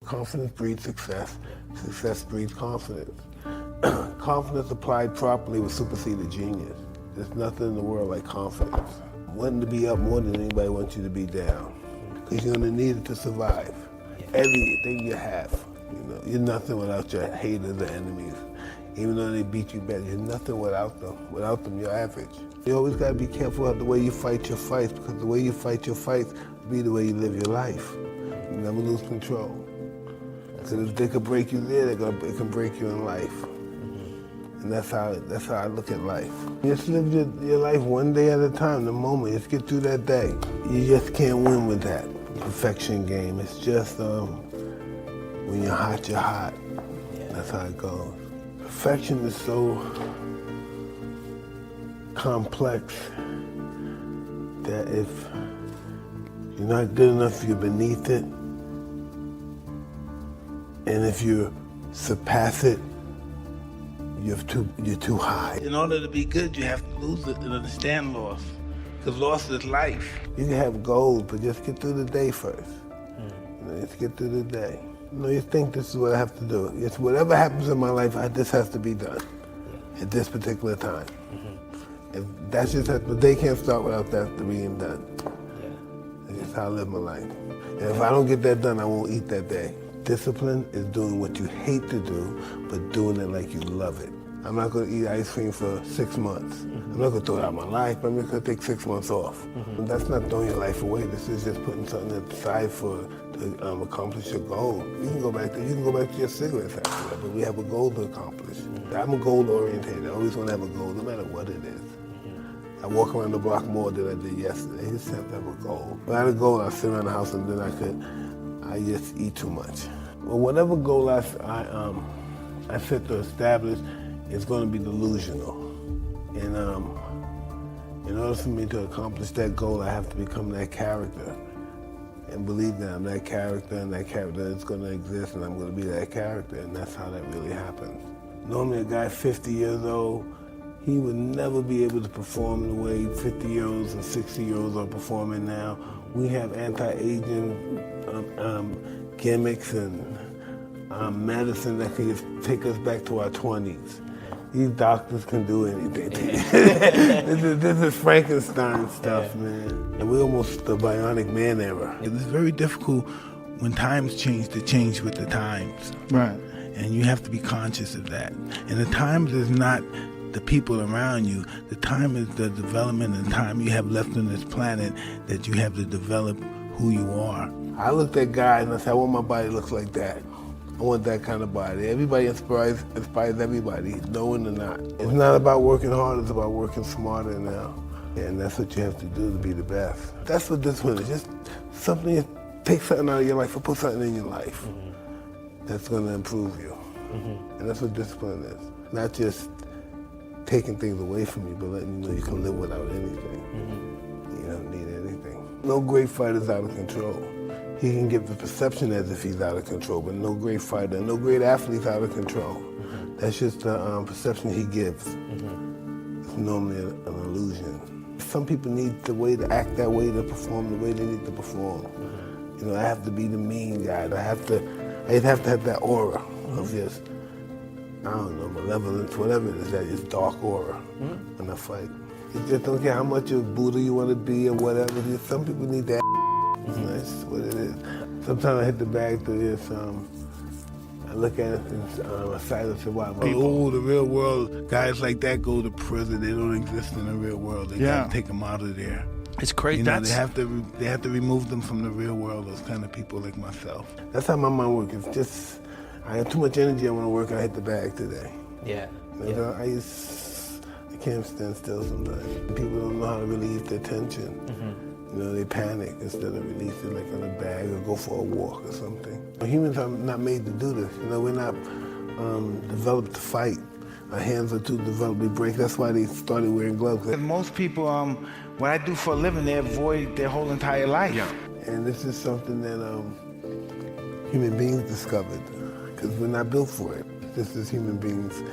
Confidence breeds success. Success breeds confidence. Confidence applied properly will supersede a genius. There's nothing in the world like confidence. Wanting to be up more than anybody wants you to be down. Because you're going to need it to survive. Everything you have. You're nothing without your haters or enemies. Even though they beat you bad, you're nothing without them. Without them, you're average. You always got to be careful of the way you fight your fights, because the way you fight your fights will be the way you live your life. You never lose control. Because if they could break you there, it can break you in life. And that's how I look at life. Just live your life one day at a time, the moment. Just get through that day. You just can't win with that perfection game. It's just when you're hot, you're hot. That's how it goes. Perfection is so complex that if you're not good enough, you're beneath it. And if you surpass it, you're too high. In order to be good, you have to lose it and understand loss. Because loss is life. You can have goals, but just get through the day first. Just get through the day. You think this is what I have to do. It's whatever happens in my life, this has to be done at this particular time. If that's just the day can't start without that being done. That's just how I live my life. And if I don't get that done, I won't eat that day. Discipline is doing what you hate to do, but doing it like you love it. I'm not going to eat ice cream for 6 months. I'm not going to throw it out of my life, but I'm just going to take 6 months off. That's not throwing your life away. This is just putting something aside to accomplish your goal. You can go back to your cigarettes after that, but we have a goal to accomplish. I'm a goal-oriented. I always want to have a goal, no matter what it is. I walk around the block more than I did yesterday. I just have to have a goal. If I had a goal, I'd sit around the house and then I just eat too much. Well, whatever goal I set to establish, it's going to be delusional. And in order for me to accomplish that goal, I have to become that character and believe that I'm that character and that character is going to exist and I'm going to be that character, and that's how that really happens. Normally a guy 50 years old, he would never be able to perform the way 50-year-olds and 60-year-olds are performing now. We have anti-aging gimmicks and medicine that can just take us back to our 20s. These doctors can do anything. This is Frankenstein stuff, man. And we're almost the bionic man era. It's very difficult when times change to change with the times. Right. And you have to be conscious of that. And the times is not the people around you. The time is the development and time you have left on this planet that you have to develop who you are. I looked at God and I said, I want my body looks like that. I want that kind of body. Everybody inspires everybody, knowing or not. It's not about working hard, it's about working smarter now. And that's what you have to do to be the best. That's what discipline is. Just something, take something out of your life or put something in your life that's going to improve you. And that's what discipline is. Not just taking things away from you, but letting you know you can live without anything. You don't need anything. No great fighter's out of control. He can give the perception as if he's out of control, but no great fighter, no great athlete's out of control. That's just the perception he gives. It's normally an illusion. Some people need the way to act that way to perform the way they need to perform. I have to be the mean guy. I have to have that aura of just, I don't know, malevolence, whatever it is, that just dark aura when I fight. You just don't care how much of Buddha you want to be or whatever. Some people need that. That's what it is. Sometimes I hit the bag to this, I look at it as a silent survival. Oh, the real world, guys like that go to prison. They don't exist in the real world. They gotta take them out of there. It's crazy. They have to remove them from the real world, those kind of people like myself. That's how my mind works. It's just, I have too much energy, I want to work, and I hit the bag today. I can't stand still sometimes. People don't know how to relieve their tension. They panic instead of releasing like in a bag or go for a walk or something. Humans are not made to do this. We're not developed to fight. Our hands are too developed, we break. That's why they started wearing gloves. And most people, what I do for a living, they avoid their whole entire life. And this is something that human beings discovered, because we're not built for it. This is human beings.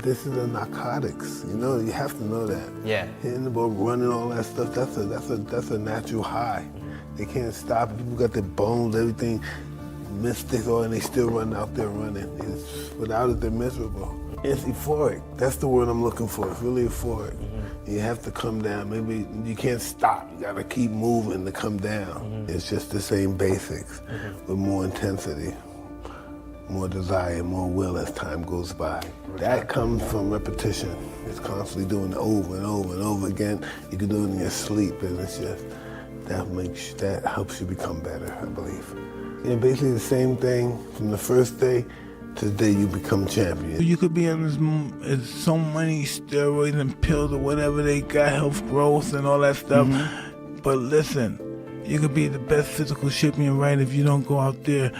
This is the narcotics, you know, you have to know that. Yeah. Hitting the ball, running, all that stuff, that's a natural high. They can't stop it. People got their bones, everything, mystics, and they still run out there running. Without it, they're miserable. It's euphoric. That's the word I'm looking for. It's really euphoric. You have to come down. Maybe you can't stop. You gotta keep moving to come down. It's just the same basics with more intensity, more desire, more will as time goes by. That comes from repetition. It's constantly doing it over and over and over again. You can do it in your sleep, and it's just, that helps you become better, I believe. And basically the same thing from the first day to the day you become champion. You could be on so many steroids and pills or whatever they got, health growth and all that stuff. But listen, you could be the best physical champion, right? If you don't go out there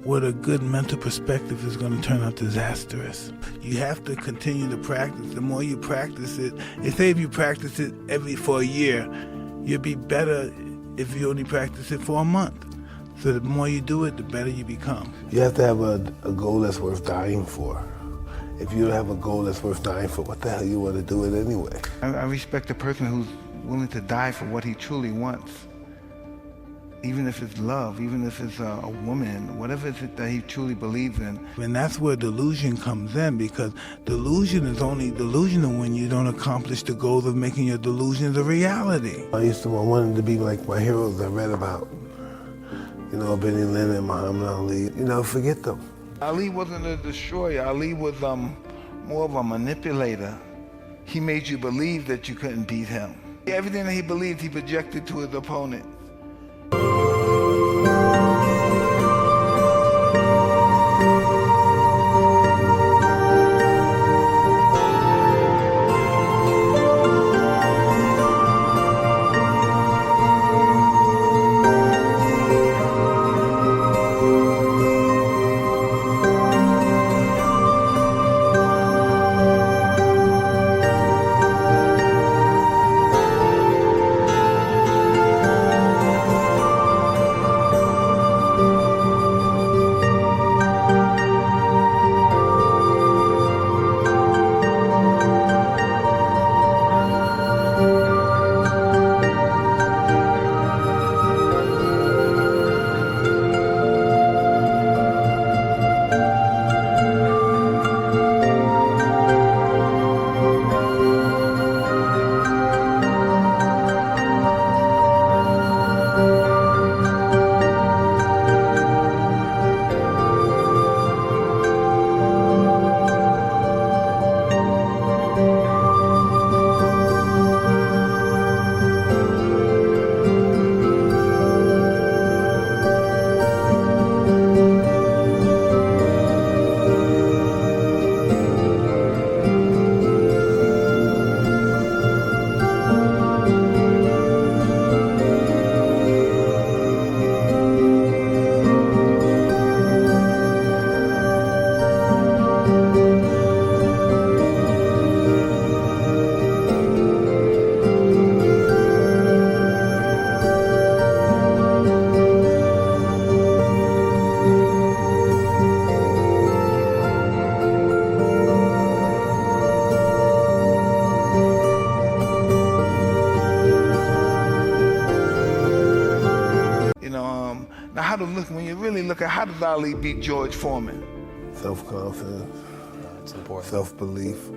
with a good mental perspective, it's going to turn out disastrous. You have to continue to practice. The more you practice it, they say if you practice it for a year, you'll be better if you only practice it for a month. So the more you do it, the better you become. You have to have a goal that's worth dying for. If you don't have a goal that's worth dying for, what the hell you want to do it anyway? I respect a person who's willing to die for what he truly wants. Even if it's love, even if it's a woman, whatever it is that he truly believes in. And that's where delusion comes in, because delusion is only delusional when you don't accomplish the goals of making your delusions a reality. I wanted to be like my heroes I read about. You know, Benny Lynn and Muhammad Ali. You know, forget them. Ali wasn't a destroyer. Ali was more of a manipulator. He made you believe that you couldn't beat him. Everything that he believed, he projected to his opponent. Now, when you really look at how does Ali beat George Foreman? Self-confidence. It's important. Self-belief.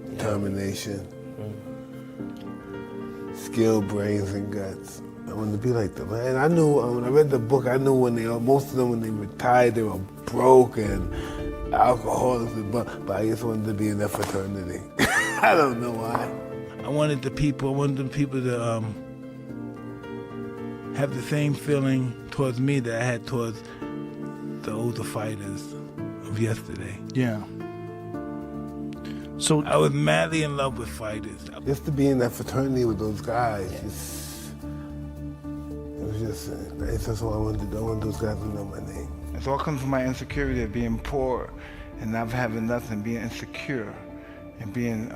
Determination. Skill, brains, and guts. I wanted to be like them. And I knew, when I read the book, I knew most of them, when they retired, they were broke and alcoholics, but I just wanted to be in that fraternity. I don't know why. I wanted the people to have the same feeling towards me that I had towards the older fighters of yesterday. Yeah. So I was madly in love with fighters. Just to be in that fraternity with those guys, it's just all I wanted to do. I want those guys to know my name. It's all comes from my insecurity of being poor and not having nothing, being insecure and being,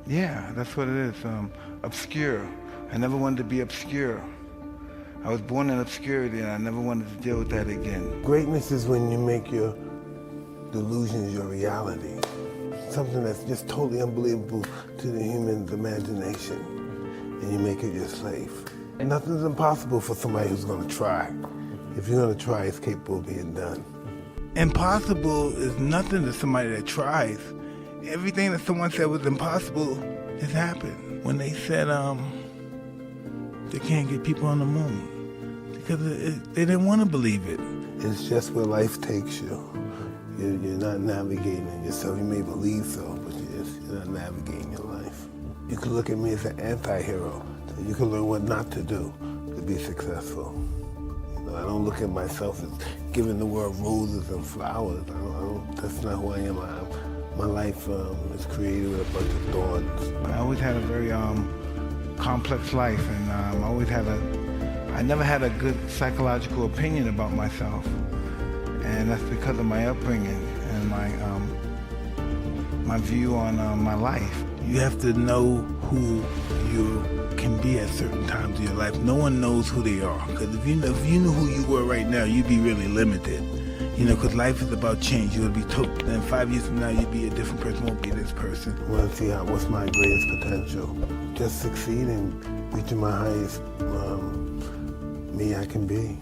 that's what it is, obscure. I never wanted to be obscure. I was born in obscurity and I never wanted to deal with that again. Greatness is when you make your delusions your reality. something that's just totally unbelievable to the human's imagination, and you make it your slave. Nothing's impossible for somebody who's going to try. If you're going to try, it's capable of being done. Impossible is nothing to somebody that tries. Everything that someone said was impossible has happened. When they said they can't get people on the moon, because they didn't want to believe it. It's just where life takes you. You're not navigating yourself. You may believe so, but you're not navigating your life. You can look at me as an anti-hero. So you can learn what not to do to be successful. I don't look at myself as giving the world roses and flowers. That's not who I am. My life is created with a bunch of thorns. I always had a very complex life, and I never had a good psychological opinion about myself, and that's because of my upbringing and my view on my life. You have to know who you can be at certain times in your life. No one knows who they are, because if you knew who you were right now, you'd be really limited. Because life is about change. You'll be told, then 5 years from now, you'll be a different person, won't be this person. I want to see what's my greatest potential. Just succeeding, reaching my highest me I can be.